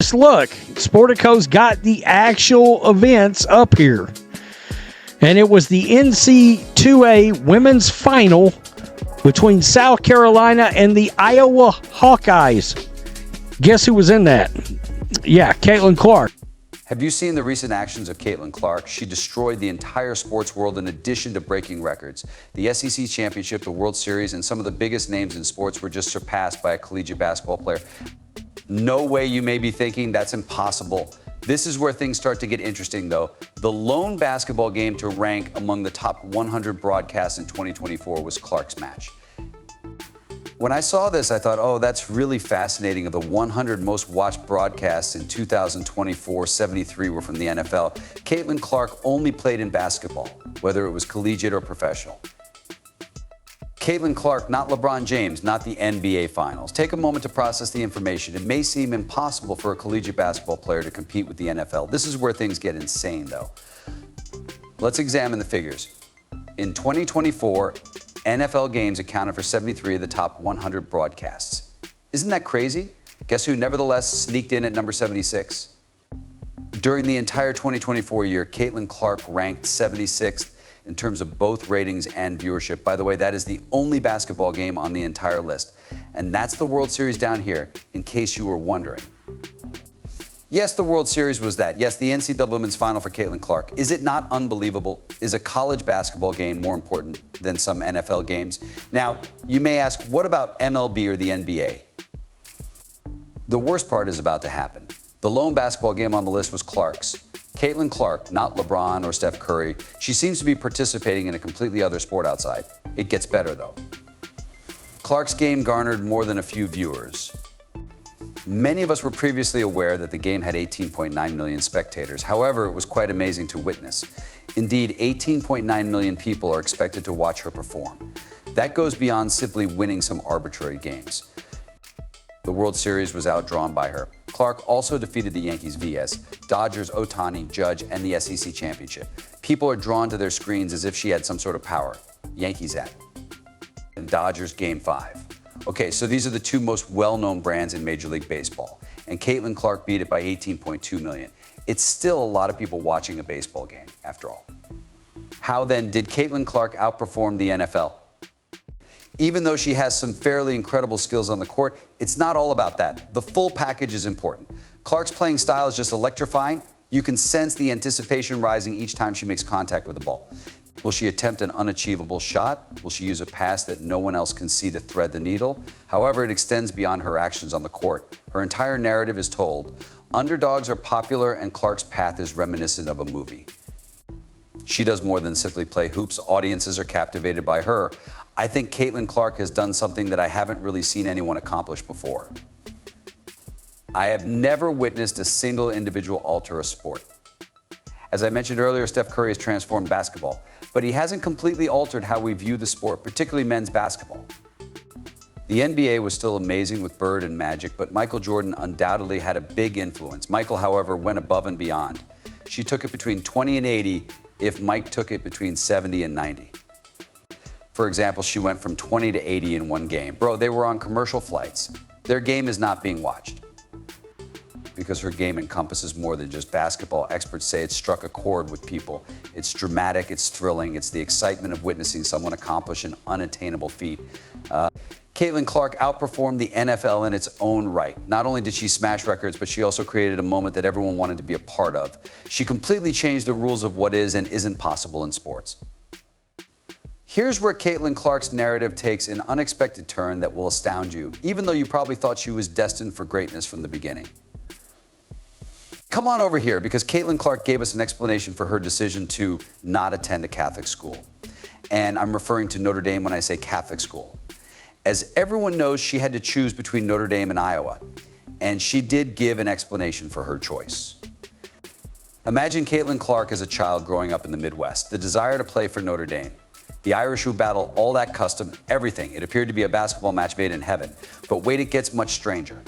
Just look, Sportico's got the actual events up here. And it was the NC2A women's final between South Carolina and the Iowa Hawkeyes. Guess who was in that? Yeah, Caitlin Clark. Have you seen the recent actions of Caitlin Clark? She destroyed the entire sports world in addition to breaking records. The SEC Championship, the World Series, and some of the biggest names in sports were just surpassed by a collegiate basketball player. No way, you may be thinking, that's impossible. This is where things start to get interesting, though. The lone basketball game to rank among the top 100 broadcasts in 2024 was Clark's match. When I saw this, I thought, oh, that's really fascinating. Of the 100 most watched broadcasts in 2024, 73 were from the NFL. Caitlin Clark only played in basketball, whether it was collegiate or professional. Caitlin Clark, not LeBron James, not the NBA Finals. Take a moment to process the information. It may seem impossible for a collegiate basketball player to compete with the NFL. This is where things get insane, though. Let's examine the figures. In 2024, NFL games accounted for 73 of the top 100 broadcasts. Isn't that crazy? Guess who nevertheless sneaked in at number 76? During the entire 2024 year, Caitlin Clark ranked 76th in terms of both ratings and viewership. By the way, that is the only basketball game on the entire list. And that's the World Series down here, in case you were wondering. Yes, the World Series was that. Yes, the NCAA Women's Final for Caitlin Clark. Is it not unbelievable? Is a college basketball game more important than some NFL games? Now, you may ask, what about MLB or the NBA? The worst part is about to happen. The lone basketball game on the list was Clark's. Caitlin Clark, not LeBron or Steph Curry. She seems to be participating in a completely other sport outside. It gets better, though. Clark's game garnered more than a few viewers. Many of us were previously aware that the game had 18.9 million spectators. However, it was quite amazing to witness. Indeed, 18.9 million people are expected to watch her perform. That goes beyond simply winning some arbitrary games. The World Series was outdrawn by her. Clark also defeated the Yankees vs. Dodgers, Ohtani, Judge, and the SEC Championship. People are drawn to their screens as if she had some sort of power. Yankees at. And Dodgers Game 5. Okay, so these are the two most well-known brands in Major League Baseball, and Caitlin Clark beat it by 18.2 million. It's still a lot of people watching a baseball game, after all. How then did Caitlin Clark outperform the NFL? Even though she has some fairly incredible skills on the court, it's not all about that. The full package is important. Clark's playing style is just electrifying. You can sense the anticipation rising each time she makes contact with the ball. Will she attempt an unachievable shot? Will she use a pass that no one else can see to thread the needle? However, it extends beyond her actions on the court. Her entire narrative is told. Underdogs are popular, and Clark's path is reminiscent of a movie. She does more than simply play hoops. Audiences are captivated by her. I think Caitlin Clark has done something that I haven't really seen anyone accomplish before. I have never witnessed a single individual alter a sport. As I mentioned earlier, Steph Curry has transformed basketball, but he hasn't completely altered how we view the sport, particularly men's basketball. The NBA was still amazing with Bird and Magic, but Michael Jordan undoubtedly had a big influence. Michael, however, went above and beyond. She took it between 20 and 80 if Mike took it between 70 and 90. For example, she went from 20 to 80 in one game. Bro, they were on commercial flights. Their game is not being watched because her game encompasses more than just basketball. Experts say it struck a chord with people. It's dramatic, it's thrilling, it's the excitement of witnessing someone accomplish an unattainable feat. Caitlin Clark outperformed the NFL in its own right. Not only did she smash records, but she also created a moment that everyone wanted to be a part of. She completely changed the rules of what is and isn't possible in sports. Here's where Caitlin Clark's narrative takes an unexpected turn that will astound you, even though you probably thought she was destined for greatness from the beginning. Come on over here, because Caitlin Clark gave us an explanation for her decision to not attend a Catholic school. And I'm referring to Notre Dame when I say Catholic school. As everyone knows, she had to choose between Notre Dame and Iowa, and she did give an explanation for her choice. Imagine Caitlin Clark as a child growing up in the Midwest, the desire to play for Notre Dame. The Irish who battle, all that custom, everything. It appeared to be a basketball match made in heaven. But wait, it gets much stranger.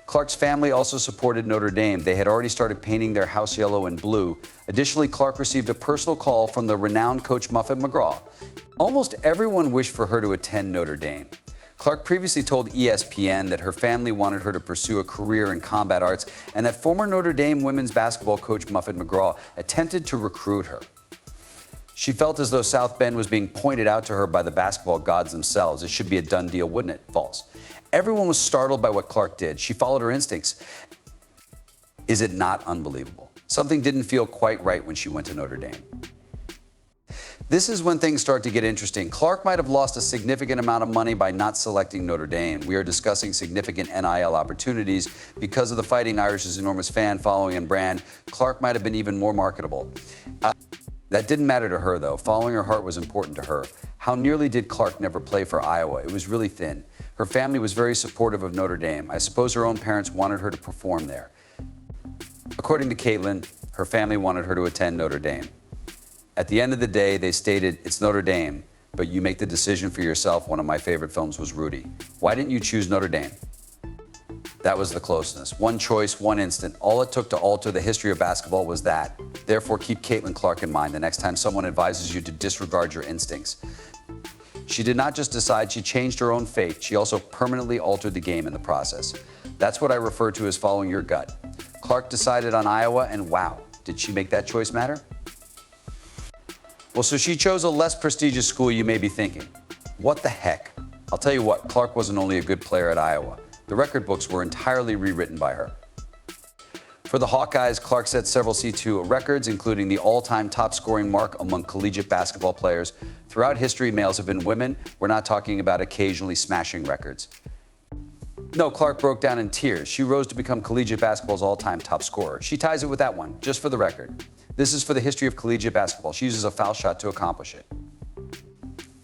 Clark's family also supported Notre Dame. They had already started painting their house yellow and blue. Additionally, Clark received a personal call from the renowned coach Muffet McGraw. Almost everyone wished for her to attend Notre Dame. Clark previously told ESPN that her family wanted her to pursue a career in combat arts and that former Notre Dame women's basketball coach Muffet McGraw attempted to recruit her. She felt as though South Bend was being pointed out to her by the basketball gods themselves. It should be a done deal, wouldn't it? False. Everyone was startled by what Clark did. She followed her instincts. Is it not unbelievable? Something didn't feel quite right when she went to Notre Dame. This is when things start to get interesting. Clark might have lost a significant amount of money by not selecting Notre Dame. We are discussing significant NIL opportunities. Because of the Fighting Irish's enormous fan following and brand, Clark might have been even more marketable. That didn't matter to her, though. Following her heart was important to her. How nearly did Clark never play for Iowa? It was really thin. Her family was very supportive of Notre Dame. I suppose her own parents wanted her to perform there. According to Caitlin, her family wanted her to attend Notre Dame. At the end of the day, they stated, it's Notre Dame, but you make the decision for yourself. One of my favorite films was Rudy. Why didn't you choose Notre Dame? That was the closeness. One choice, one instant. All it took to alter the history of basketball was that. Therefore, keep Caitlin Clark in mind the next time someone advises you to disregard your instincts. She did not just decide, she changed her own fate. She also permanently altered the game in the process. That's what I refer to as following your gut. Clark decided on Iowa, and wow, did she make that choice matter? Well, so she chose a less prestigious school, you may be thinking. What the heck? I'll tell you what, Clark wasn't only a good player at Iowa. The record books were entirely rewritten by her. For the Hawkeyes, Clark set several C2 records, including the all-time top scoring mark among collegiate basketball players. Throughout history, males have been women. We're not talking about occasionally smashing records. No, Clark broke down in tears. She rose to become collegiate basketball's all-time top scorer. She ties it with that one, just for the record. This is for the history of collegiate basketball. She uses a foul shot to accomplish it.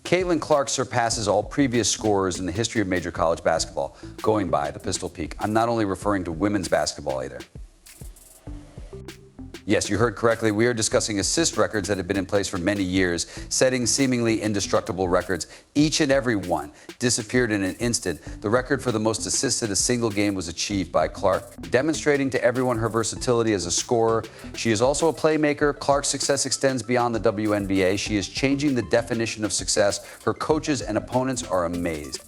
Caitlin Clark surpasses all previous scorers in the history of major college basketball, going by the Pistol Peak. I'm not only referring to women's basketball either. Yes, you heard correctly. We are discussing assist records that have been in place for many years, setting seemingly indestructible records. Each and every one disappeared in an instant. The record for the most assists in a single game was achieved by Clark, demonstrating to everyone her versatility as a scorer. She is also a playmaker. Clark's success extends beyond the WNBA. She is changing the definition of success. Her coaches and opponents are amazed.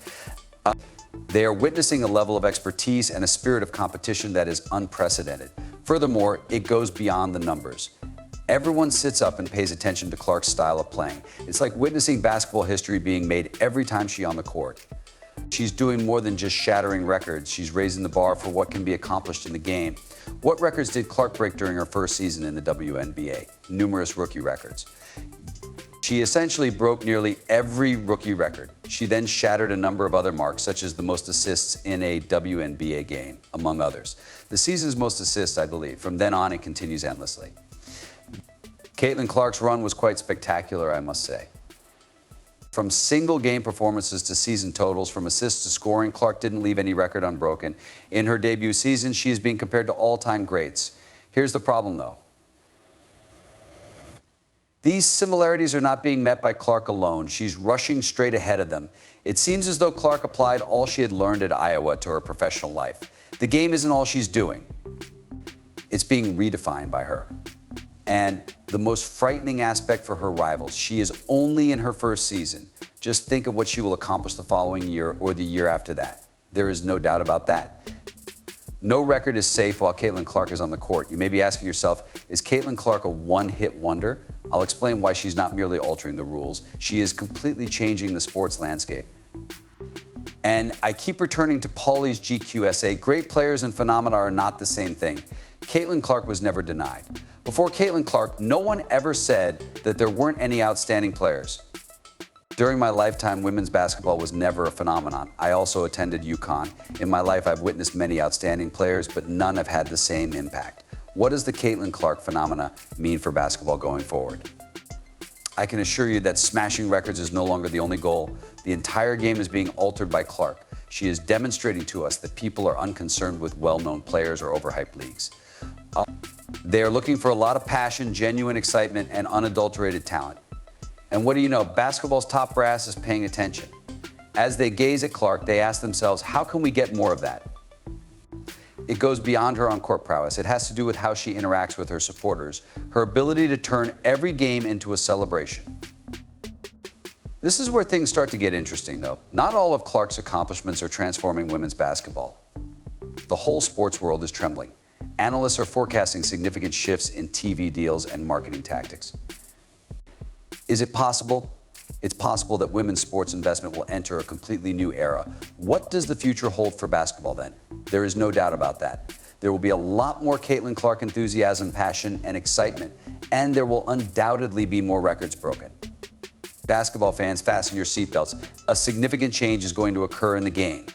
They are witnessing a level of expertise and a spirit of competition that is unprecedented. Furthermore, it goes beyond the numbers. Everyone sits up and pays attention to Clark's style of playing. It's like witnessing basketball history being made every time she's on the court. She's doing more than just shattering records. She's raising the bar for what can be accomplished in the game. What records did Clark break during her first season in the WNBA? Numerous rookie records. She essentially broke nearly every rookie record. She then shattered a number of other marks, such as the most assists in a WNBA game, among others. The season's most assists, I believe. From then on, it continues endlessly. Caitlin Clark's run was quite spectacular, I must say. From single game performances to season totals, from assists to scoring, Clark didn't leave any record unbroken. In her debut season, she is being compared to all-time greats. Here's the problem, though. These similarities are not being met by Clark alone. She's rushing straight ahead of them. It seems as though Clark applied all she had learned at Iowa to her professional life. The game isn't all she's doing. It's being redefined by her. And the most frightening aspect for her rivals, she is only in her first season. Just think of what she will accomplish the following year or the year after that. There is no doubt about that. No record is safe while Caitlin Clark is on the court. You may be asking yourself, is Caitlin Clark a one-hit wonder? I'll explain why she's not merely altering the rules. She is completely changing the sports landscape. And I keep returning to Paulie's GQSA. Great players and phenomena are not the same thing. Caitlin Clark was never denied. Before Caitlin Clark, no one ever said that there weren't any outstanding players. During my lifetime, women's basketball was never a phenomenon. I also attended UConn. In my life, I've witnessed many outstanding players, but none have had the same impact. What does the Caitlin Clark phenomena mean for basketball going forward? I can assure you that smashing records is no longer the only goal. The entire game is being altered by Clark. She is demonstrating to us that people are unconcerned with well-known players or overhyped leagues. They are looking for a lot of passion, genuine excitement, and unadulterated talent. And what do you know? Basketball's top brass is paying attention. As they gaze at Clark, they ask themselves, how can we get more of that? It goes beyond her on-court prowess. It has to do with how she interacts with her supporters, her ability to turn every game into a celebration. This is where things start to get interesting, though. Not all of Clark's accomplishments are transforming women's basketball. The whole sports world is trembling. Analysts are forecasting significant shifts in TV deals and marketing tactics. Is it possible? It's possible that women's sports investment will enter a completely new era. What does the future hold for basketball then? There is no doubt about that. There will be a lot more Caitlin Clark enthusiasm, passion, and excitement, and there will undoubtedly be more records broken. Basketball fans, fasten your seatbelts. A significant change is going to occur in the game.